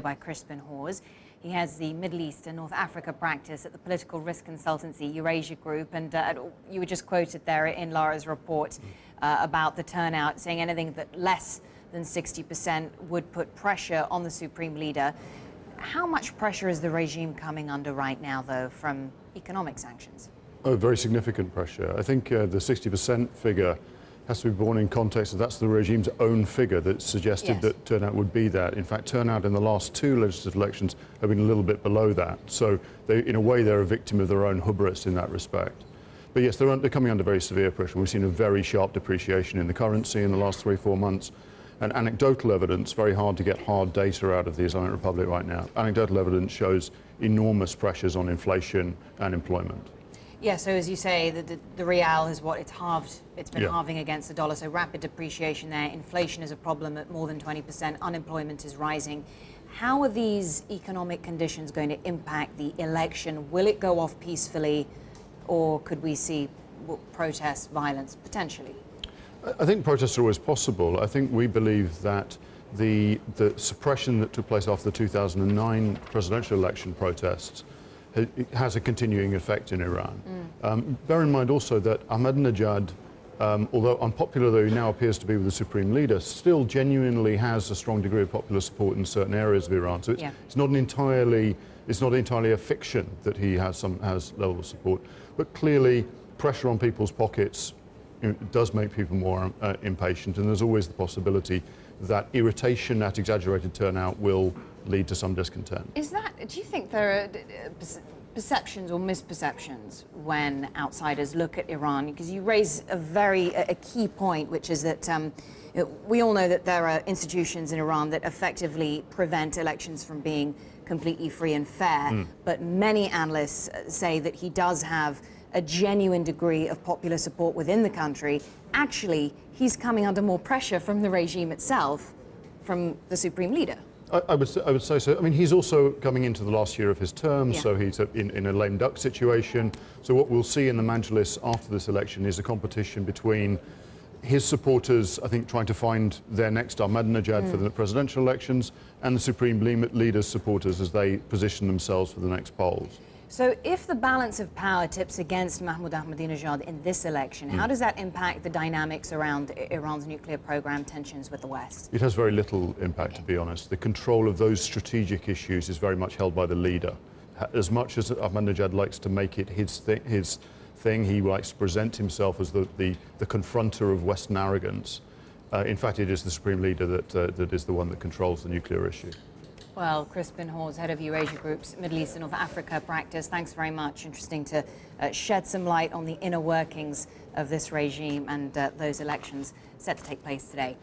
by Crispin Hawes. He has the Middle East and North Africa practice at the political risk consultancy Eurasia Group, and you were just quoted there in Lara's report about the turnout, saying anything that less than 60% would put pressure on the supreme leader. How much pressure is the regime coming under right now, though, from economic sanctions? Oh, very significant pressure. I think the 60% figure has to be borne in context, and that's the regime's own figure that suggested that turnout would be that. In fact, turnout in the last two legislative elections have been a little bit below that. So, in a way, they're a victim of their own hubris in that respect. But yes, they're coming under very severe pressure. We've seen a very sharp depreciation in the currency in the last 3-4 months. And anecdotal evidence, very hard to get hard data out of the Islamic Republic right now. Anecdotal evidence shows enormous pressures on inflation and employment. Yeah, so as you say, the real is what it's halved. It's been halving against the dollar, so rapid depreciation there. Inflation is a problem at more than 20%. Unemployment is rising. How are these economic conditions going to impact the election? Will it go off peacefully, or could we see protests, violence, potentially? I think protests are always possible. I think we believe that the suppression that took place after the 2009 presidential election protests has a continuing effect in Iran. Bear in mind also that Ahmadinejad, although unpopular though he now appears to be with the supreme leader, still genuinely has a strong degree of popular support in certain areas of Iran. So it's not entirely a fiction that he has level of support, but clearly pressure on people's pockets does make people more impatient, and there's always the possibility that irritation at exaggerated turnout will lead to some discontent. Do you think there are perceptions or misperceptions when outsiders look at Iran? Because you raise a key point, which is that we all know that there are institutions in Iran that effectively prevent elections from being completely free and fair, but many analysts say that he does have a genuine degree of popular support within the country. Actually, he's coming under more pressure from the regime itself, from the supreme leader. I would say so. I mean, he's also coming into the last year of his term, so he's in a lame duck situation. So what we'll see in the Majlis after this election is a competition between his supporters, I think, trying to find their next Ahmadinejad for the presidential elections, and the supreme leader's supporters as they position themselves for the next polls. So if the balance of power tips against Mahmoud Ahmadinejad in this election, how does that impact the dynamics around Iran's nuclear program, tensions with the West? It has very little impact, to be honest. The control of those strategic issues is very much held by the leader. As much as Ahmadinejad likes to make it his thing, he likes to present himself as the confronter of Western arrogance. In fact, it is the supreme leader that is the one that controls the nuclear issue. Well, Crispin Hawes, head of Eurasia Group's Middle East and North Africa practice, thanks very much. Interesting to shed some light on the inner workings of this regime and those elections set to take place today.